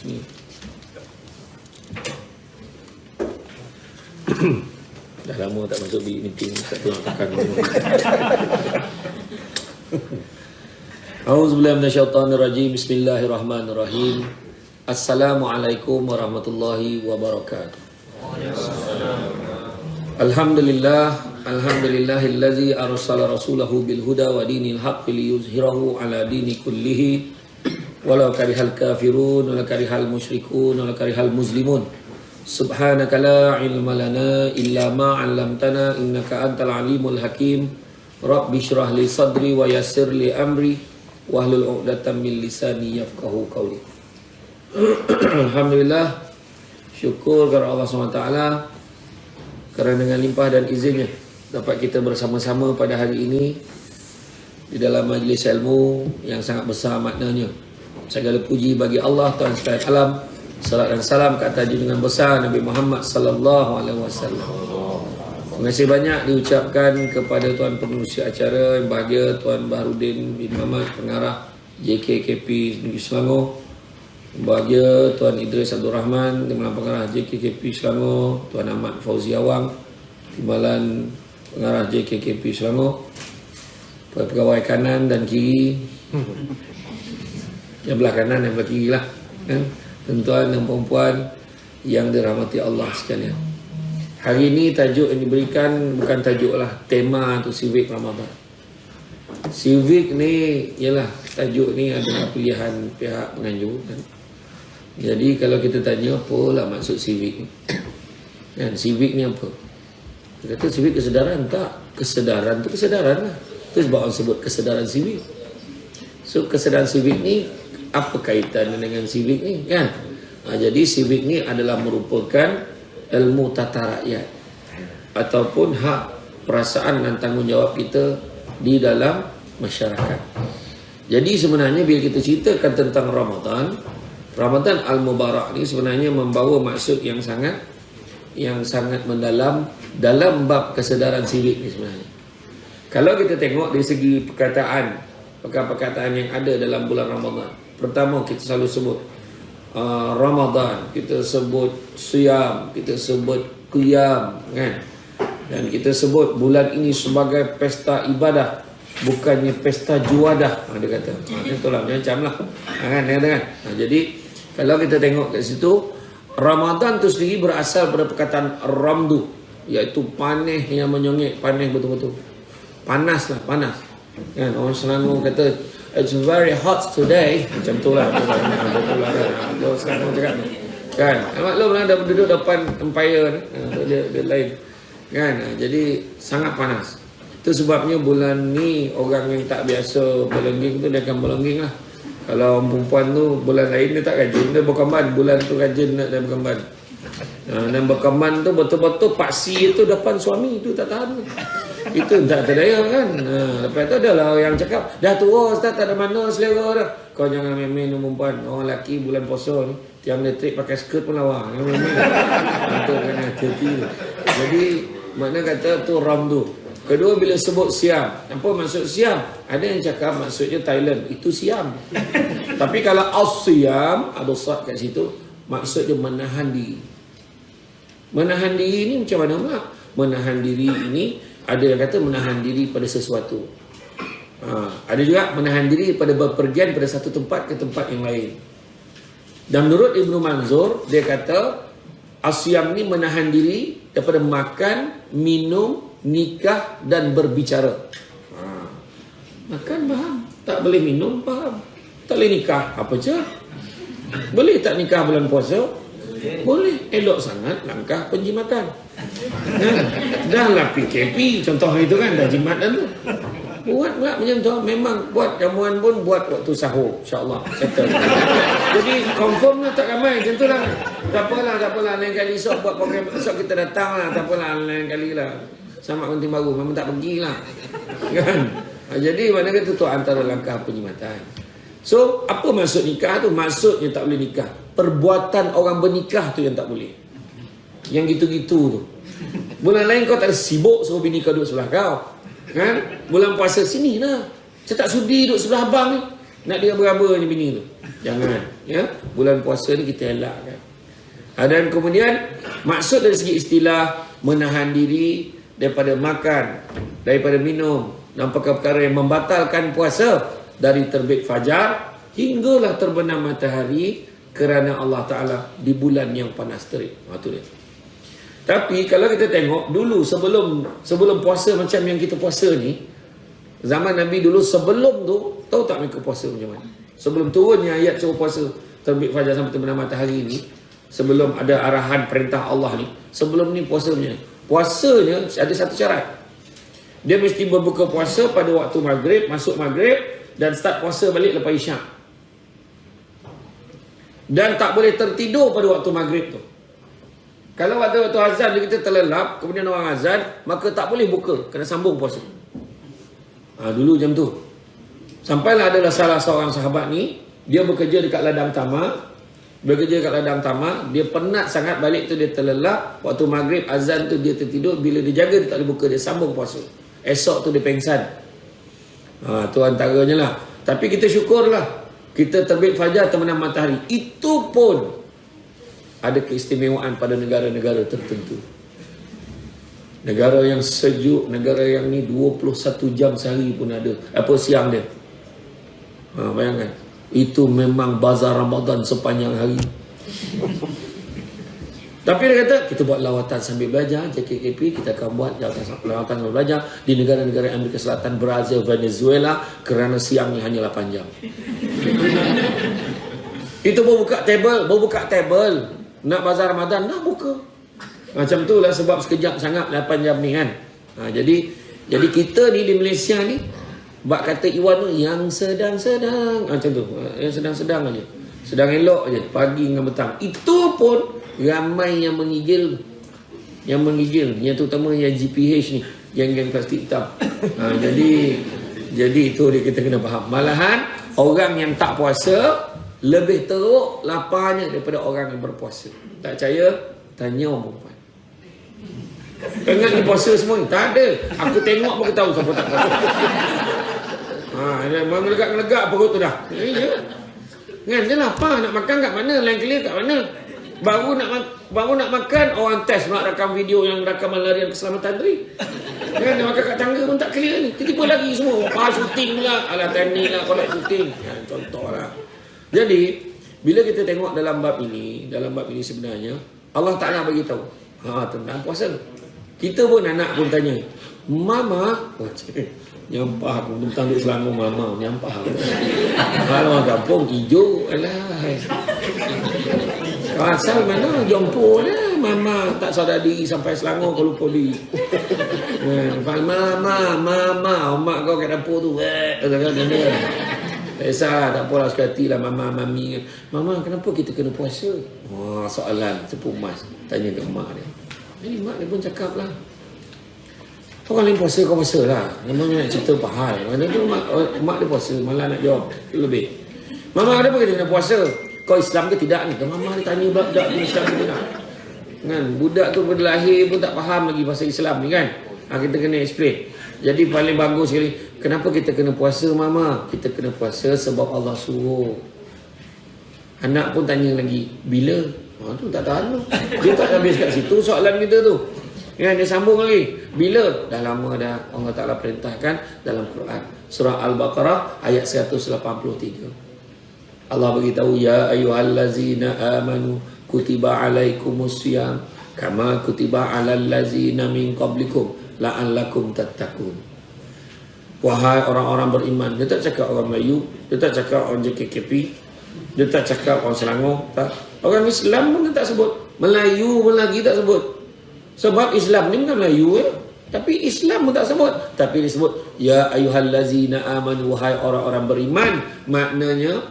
ni. Dah lama tak masuk meeting, tak tahu nak tekan. A'udzubillahi minasyaitonirrajim. Bismillahirrahmanirrahim. Assalamualaikum warahmatullahi wabarakatuh. Alhamdulillahillazi arsala rasulahu bil huda wa dinil haqqi liyuzhirahu ala dini kullihi walau karihal kafirun walau karihal musyrikun walau karihal muslimun. Subhanaka la ilma lana illa ma 'allamtana innaka antal alimul hakim. Rabbi shrah li sadri wa yassir li amri wahlul 'uqdatam min lisani yafqahu qawli. Alhamdulillah, syukur kepada Allah SWT kerana dengan limpah dan izinnya dapat kita bersama-sama pada hari ini di dalam majlis ilmu yang sangat besar maknanya. Segala puji bagi Allah Tuhan sekalian alam. Salat dan salam ke atas junjungan besar Nabi Muhammad sallallahu alaihi wasallam. Terima kasih banyak diucapkan kepada Tuan Pengerusi acara yang bahagia Tuan Baharudin bin Muhammad, pengarah JKKP Negeri Selangor. Bahagia Tuan Idris Abdul Rahman, Timbalan Pengarah JKKP Selangor. Tuan Ahmad Fauzi Awang, Timbalan Pengarah JKKP Selangor. Pegawai kanan dan kiri, yang belah kanan, yang belah kiri lah, kan? Tuan-tuan dan puan-puan yang dirahmati Allah sekalian. Hari ini tajuk yang diberikan bukan tajuk lah, tema untuk Civic Ramadan. Civic ni ialah, tajuk ni adalah pilihan pihak penganjur, kan? Jadi kalau kita tanya apalah maksud Civic ni, kan? Civic ni apa? Kita kata Civic kesedaran, tak. Kesedaran tu kesedaran lah. Itu sebab orang sebut kesedaran Civic. So kesedaran Civic ni apa kaitan dengan Civic ni, kan? Jadi Civic ni adalah merupakan ilmu tata rakyat ataupun hak, perasaan dan tanggungjawab kita di dalam masyarakat. Jadi sebenarnya bila kita ceritakan tentang Ramadan Al-Mubarak ni sebenarnya membawa maksud yang sangat mendalam dalam bab kesedaran Civic ni sebenarnya. Kalau kita tengok dari segi perkataan yang ada dalam bulan Ramadan, pertama kita selalu sebut Ramadan, kita sebut Siyam, kita sebut Qiyam, kan? Dan kita sebut bulan ini sebagai pesta ibadah, bukannya pesta juadah. Dia kata, itulah macam lah, kan? Jadi kalau kita tengok kat situ, Ramadan tu sendiri berasal pada perkataan ramdu, iaitu panas yang menyongek, panas betul-betul. Panas lah, panas. Kan? Orang Selangor kata, it's very hot today. Macam tu lah. Betul lah kan. Selangor cakap kan. Maklum lah dah duduk depan empire dia lain. Kan? Jadi sangat panas. Itu sebabnya bulan ni orang yang tak biasa berlengging tu dia akan berlengging lah. Kalau orang perempuan tu bulan lain dia tak rajin, dia berkemban. Bulan tu rajin nak dia berkemban. Dan berkemban tu betul-betul paksi itu depan suami tu tak tahan. Itu tak terdaya, kan? Lepas tu adalah yang cakap, dah tua Ustaz, tak ada mana selera dah. Kau jangan main-main perempuan. Orang lelaki bulan puasa ni tiang elektrik pakai skirt pun lawa. Jangan main-main. Itu kan hati-hati. Jadi makna kata tu ramdu. Kedua, bila sebut siam, apa maksud siam? Ada yang cakap maksudnya Thailand, itu siam. Tapi kalau as-siam, ada sad kat situ, maksudnya menahan diri. Menahan diri ni macam mana pula? Menahan diri ini, ada yang kata menahan diri pada sesuatu. Ada juga menahan diri pada berpergian pada satu tempat ke tempat yang lain. Dan menurut Ibnu Manzur, dia kata asyam ni menahan diri daripada makan, minum, nikah dan berbicara. Makan faham, tak boleh minum faham, tak boleh nikah apa je. Boleh tak nikah bulan puasa? Boleh. Elok sangat langkah penjimatan. Dah lah PKP contoh itu kan, dah jimat dah tu. Buat pula macam tu. Memang buat jamuan pun buat waktu sahur, InsyaAllah settle. Jadi confirm lah tak ramai macam tu lah. Tak apalah lain kali esok buat program, esok kita datang lah. Tak apalah lain kali lah. Sama penting baru, memang tak pergi lah, kan? Jadi mana kata tu antara langkah penjimatan. So apa maksud nikah tu? Maksudnya tak boleh nikah. Perbuatan orang bernikah tu yang tak boleh. Yang gitu-gitu tu. Bulan lain kau tak ada sibuk suruh bini kau duduk sebelah kau, kan? Bulan puasa sini lah, saya tak sudi duduk sebelah abang ni. Nak dia beraba ni bini tu. Jangan, ya. Bulan puasa ni kita elakkan. Dan kemudian maksud dari segi istilah menahan diri daripada makan, daripada minum dan perkara-perkara yang membatalkan puasa dari terbit fajar hinggalah terbenam matahari kerana Allah Ta'ala di bulan yang panas terik. Itu dia. Tapi kalau kita tengok dulu sebelum puasa macam yang kita puasa ni, zaman Nabi dulu sebelum tu, tahu tak mereka puasa macam mana? Sebelum turunnya ayat suruh puasa terbit fajar sampai terbenam matahari ni, sebelum ada arahan perintah Allah ni, sebelum ni puasa macam ni. Puasanya ada satu syarat. Dia mesti berbuka puasa pada waktu maghrib, masuk maghrib, dan start puasa balik lepas isyak. Dan tak boleh tertidur pada waktu maghrib tu. Kalau waktu azan kita terlelap, kemudian orang azan, maka tak boleh buka, kena sambung puasa. Dulu jam tu. Sampailah adalah salah seorang sahabat ni, dia bekerja dekat ladang tamak. Dia penat sangat, balik tu dia terlelap. Waktu maghrib azan tu dia tertidur. Bila dia jaga dia tak boleh buka, dia sambung puasa. Esok tu dia pengsan. Tu antaranya lah. Tapi kita syukurlah, kita terbit fajar terbenam matahari. Itu pun ada keistimewaan pada negara-negara tertentu. Negara yang sejuk, negara yang ni 21 jam sehari pun ada. Siang dia. Bayangkan. Itu memang bazar Ramadan sepanjang hari. Tapi dia kata, kita buat lawatan sambil belajar, JKKP, kita akan buat lawatan sambil belajar di negara-negara Amerika Selatan, Brazil, Venezuela, kerana siang ni hanya 8 jam. Itu baru buka table. Nak bazar Ramadan, nak buka. Macam tu lah sebab sekejap sangat 8 jam ni kan. Jadi kita ni di Malaysia ni, bak kata Iwan tu, yang sedang-sedang. Macam tu, yang sedang-sedang aja. Sedang elok aja, pagi dengan petang. Itu pun ramai yang menggigil. Yang terutama yang GPH ni, yang plastik hitam. Jadi itu kita kena faham. Malahan orang yang tak puasa lebih teruk laparnya daripada orang yang berpuasa. Tak percaya, tanya orang perempuan. Ingat ni puasa semua ni? Tak ada. Aku tengok pun tahu siapa tak puasa. Melegak-melegak perut tu dah. Ya. Kan dia lapar, nak makan kat mana? Lain clear kat mana? Baru nak makan, orang test nak rakam video yang rakaman larian keselamatan tadi. Kan dia makan kat tangga pun tak clear ni. Tiba-tiba lagi semua. Shooting pula. Alah teknik lah kalau shooting. Contoh lah. Jadi, bila kita tengok dalam bab ini sebenarnya, Allah Ta'ala bagi tahu tentang puasa. Kita pun anak pun tanya, Mama, nyampah aku tentang duk Selangor mama, nyampah aku. Kalau orang kampung hijau, alah. Asal mana jompo lah, mama tak sadar diri sampai Selangor kau lupa diri. Mama, mak kau kat dapur tu. Tak kisah, tak apalah sekali lah mami. Mama, kenapa kita kena puasa? Soalan sepuh mas, tanya ke mak dia. Jadi mak dia pun cakap lah, orang lain puasa, kau puasa lah. Namanya nak cerita pahal. Mana tu mak dia puasa, malah nak jawab lebih. Mama, kenapa kita kena puasa? Kau Islam ke tidak ni? Mama dia tanya budak ni Islam ke tidak. Kan? Budak tu pada lahir pun tak faham lagi pasal Islam ni kan. Kita kena explain. Jadi paling bagus sekali, kenapa kita kena puasa Mama? Kita kena puasa sebab Allah suruh. Anak pun tanya lagi, bila? Tu tak tahu. Dia tak habis kat situ soalan kita tu. Kan, dia sambung lagi. Bila? Dah lama dah Allah Ta'ala perintahkan dalam Quran. Surah Al-Baqarah ayat 183. Allah beritahu, ya ayyuhallazina amanu kutiba alaikumusiyam kama kutiba alal ladzina min qablikum la'allakum tattaqun. Wahai orang-orang beriman. Dia tak cakap orang Melayu, dia tak cakap orang JKKP, dia tak cakap orang Selangor, tak. Orang Islam pun dia tak sebut. Melayu pun lagi tak sebut. Sebab Islam ni bukan Melayu ya. Tapi Islam pun tak sebut. Tapi dia sebut, ya ayyuhallazina amanu, wahai orang-orang beriman. Maknanya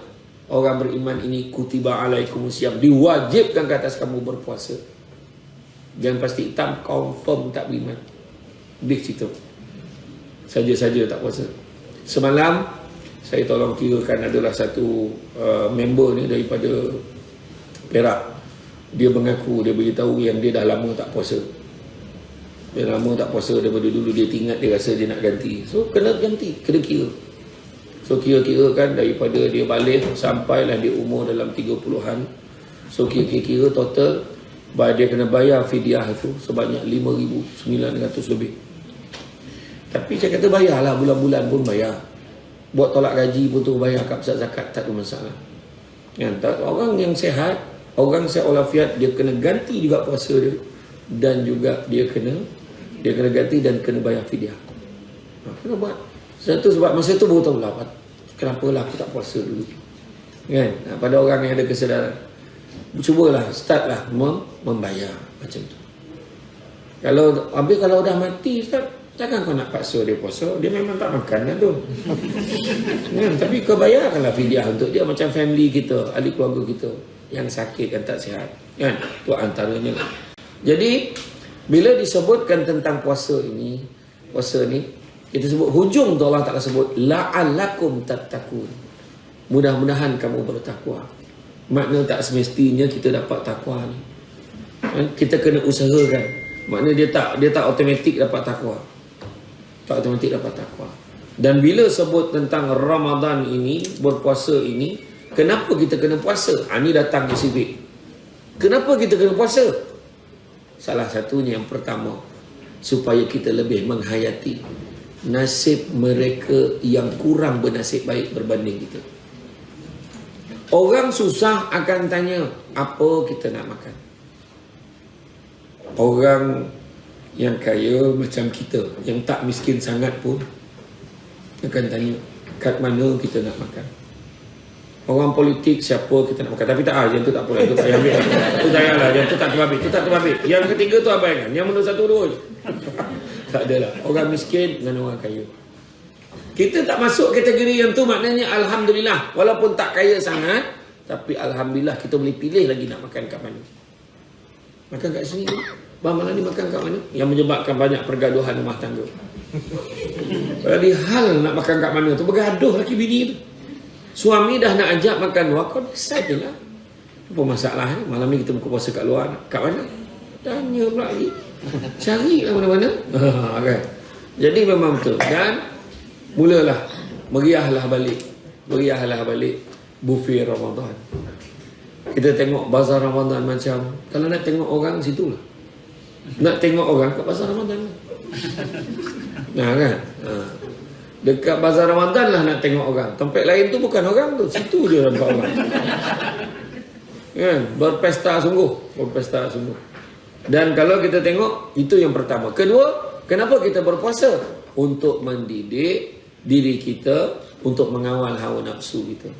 orang beriman ini kutiba alaikumusiyam, diwajibkan ke atas kamu berpuasa. Jangan pasti hitam, confirm tak beriman. Big situ. Saja-saja tak puasa. Semalam saya tolong kirakan adalah satu member ni daripada Perak. Dia mengaku, dia beritahu yang dia dah lama tak puasa. Dia lama tak puasa daripada dulu dia ingat, dia rasa dia nak ganti. So kena ganti, kena kira. So kira-kira kan daripada dia balik sampailah dia umur dalam 30-an. So kira-kira total dia kena bayar fidyah itu sebanyak 5,900 lebih. Tapi saya kata bayarlah, bulan-bulan pun bayar. Buat tolak gaji pun tu bayar kat pusat zakat, tak ada masalah. Kan? Orang yang sehat, orang sehat walafiat, dia kena ganti juga puasa dia, dan juga dia kena ganti dan kena bayar fidyah. Kena buat. Sebab masa tu baru tahu lah kenapa lah aku tak puasa dulu. Kan? Pada orang yang ada kesedaran, cubalah, startlah membayar macam tu. Kalau dah mati, Ustaz, takkan kau nak paksa dia puasa? Dia memang tak makan kan tu. Kan? Tapi kau bayarkanlah fidyah untuk dia, macam family kita, ahli keluarga kita yang sakit dan tak sihat. Kan? Itu antaranya. Jadi bila disebutkan tentang puasa ni, kita sebut hujung tu Allah Ta'ala sebut la'allakum tattaqun. Mudah-mudahan kamu bertakwa. Makna tak semestinya kita dapat takwa ni. Kita kena usahakan. Makna dia tak automatik dapat takwa. Tak automatik dapat takwa. Dan bila sebut tentang Ramadan ini, berpuasa ini, kenapa kita kena puasa? Ini datang spesifik. Kenapa kita kena puasa? Salah satunya yang pertama, supaya kita lebih menghayati nasib mereka yang kurang bernasib baik berbanding kita. Orang susah akan tanya, apa kita nak makan? Orang yang kaya macam kita, yang tak miskin sangat pun, akan tanya, kat mana kita nak makan? Orang politik, siapa kita nak makan? Tapi tak, yang tu tak apa, yang tu tak ambil. Itu janganlah, yang tu tak terbabit. Yang ketiga tu abaikan, yang menurut satu dua je. Tak adalah. Orang miskin dengan orang kaya. Kita tak masuk kategori yang tu, maknanya alhamdulillah. Walaupun tak kaya sangat, tapi alhamdulillah kita boleh pilih lagi nak makan kat mana. Makan kat sini. Bang, malam ni makan kat mana? Yang menyebabkan banyak pergaduhan rumah tangga. Padahal nak makan kat mana tu, bergaduh laki bini tu. Suami dah nak ajak makan luar, kau decide je lah. Apa masalahnya? Malam ni kita buka puasa kat luar. Kat mana? Tanya pula lagi. Cari lah mana-mana. Kan? Jadi memang betul. Dan mulalah meriahlah balik buffet Ramadan. Kita tengok bazar Ramadan macam, kalau nak tengok orang situlah. Nak tengok orang kat bazar Ramadan. Nah kan? Dekat bazar Ramadan lah nak tengok orang. Tempat lain tu bukan orang tu, situ je nampak orang. Kan? Berpesta sungguh. Dan kalau kita tengok, itu yang pertama. Kedua, kenapa kita berpuasa? Untuk mendidik diri kita, untuk mengawal hawa nafsu kita.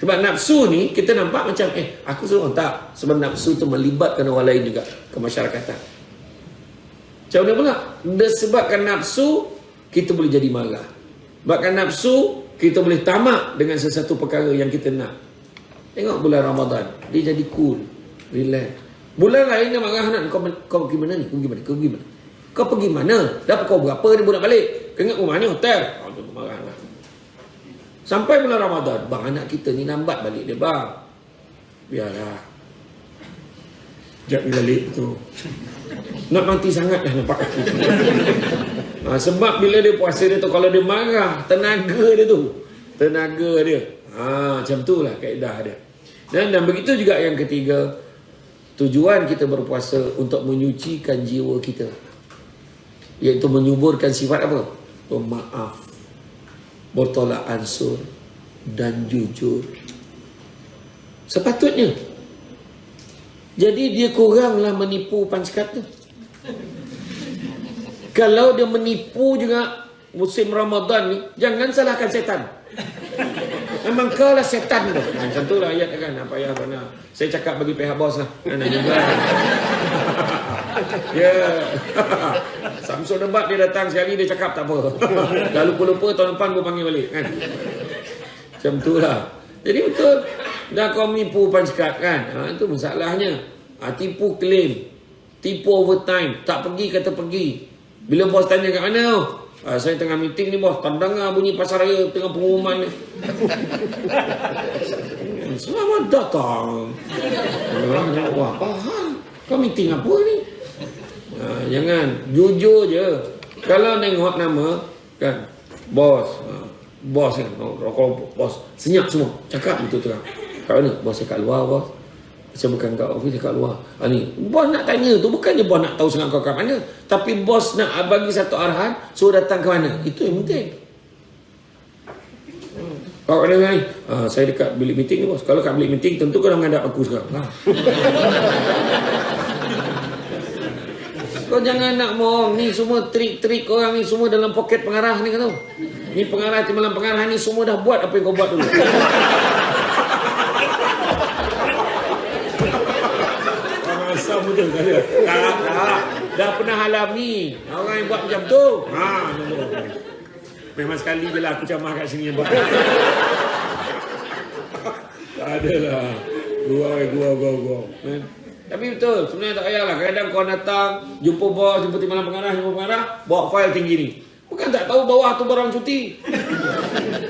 Sebab nafsu ni, kita nampak macam, aku seorang tak. Sebab nafsu tu melibatkan orang lain juga, ke masyarakatan. Macam mana pula? Disebabkan nafsu, kita boleh jadi marah. Bahkan nafsu, kita boleh tamak dengan sesuatu perkara yang kita nak. Tengok bulan Ramadan, dia jadi cool, relax. Bulan lain dia marah nak, kau pergi mana ni? Kau pergi mana? Dah pukul berapa ni budak balik? Kau ingat rumah ni hotel? Dia marah lah. Sampai bulan Ramadan, bang, anak kita ni lambat balik dia, bang. Biarlah. Sekejap dia balik tu. Nak mati sangat dah nampak aku. Sebab bila dia puasa dia tu, kalau dia marah, tenaga dia. Macam tu lah kaedah dia. Dan begitu juga yang ketiga, tujuan kita berpuasa untuk menyucikan jiwa kita, iaitu menyuburkan sifat apa? Pemaaf, bertolak ansur dan jujur. Sepatutnya. Jadi dia kuranglah menipu pancekat tu. Kalau dia menipu juga musim Ramadan ni, jangan salahkan setan. Memang kau lah setan tu. Macam tu lah ayat kan. Apa payah mana. Saya cakap bagi pihak bos lah. Juga. Ya. Samsul debat dia datang sekali, dia cakap tak apa. Dah lupa-lupa tahun depan gua panggil balik kan. Macam tu lah. Jadi betul. Dah kau menipu pancekat kan. Itu masalahnya. Tipu claim. Tipu overtime. Tak pergi kata pergi. Bila bos tanya kat mana? Saya tengah meeting ni bos. Tak dengar bunyi pasar raya tengah pengumuman ni. Selamat datang. Wah, faham. Kau meeting apa ni? Jangan. Jujur je. Kalau tengok nama kan, bos. Bos kan, rokok bos. Senyap semua. Cakap betul terang. Kat mana? Bos saya kat luar, bos. Saya bukan kat office, kat luar. Ni, bos nak tanya tu bukannya bos nak tahu sangat kau kat mana. Tapi bos nak bagi satu arahan, suruh datang ke mana. Itu yang penting. Kau kena ni, saya dekat bilik meeting ni bos. Kalau kat bilik meeting, tentu kau dah menghadap aku sekarang. Kau jangan nak bohong. Ni semua trik-trik orang ni semua dalam poket pengarah ni kau tahu. Ni pengarah timbalan pengarah ni semua dah buat apa yang kau buat dulu. Asal betul tak ada. Tak. Dah pernah alami. Orang yang buat macam tu. Memang sekali je lah aku camah kat sini yang buat. Tak ada lah. Gua. Tapi betul, sebenarnya tak payahlah. Kadang-kadang kau datang, jumpa bos, jumpa timbalan pengarah, bawa fail tinggi ni. Bukan tak tahu bawah tu barang cuti.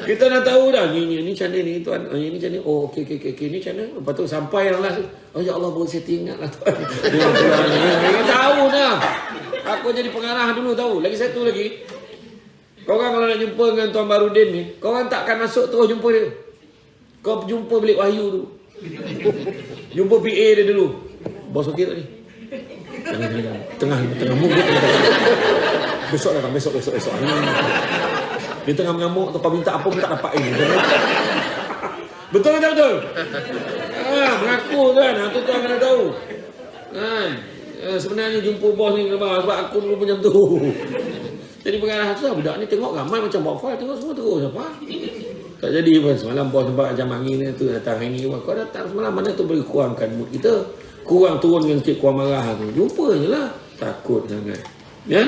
Kita dah tahu dah. Ni macam ni tuan. Ni macam ni. Oh, okey. Ni macam mana? Lepas tu sampai yang last. Oh, ya Allah, boleh saya ingat lah tuan. Dia tahu dah. Aku jadi pengarah dulu tahu. Lagi satu lagi. Korang kalau nak jumpa dengan Tuan Barudin ni, korang takkan masuk terus jumpa dia. Kau jumpa bilik Wahyu dulu. Jumpa PA dia dulu. Bos okey tak ni? Tengah mood dia. Besok datang, besok. Dia tengah mengamuk atau kau minta apa pun tak dapat ini. Betul tak betul? Mengaku kan, tu tuan kena tahu. Sebenarnya jumpa bos ni sebab aku dulu macam tu. Jadi pengarah tu lah, budak ni tengok ramai macam bawa file, tengok semua terus apa. Tak jadi pun semalam bos nampak macam angin tu datang hari ni. Kau datang semalam mana tu boleh kurangkan mood kita. Kurang turunkan sikit kuah marah tu. Jumpa je lah. Takut sangat. Ya?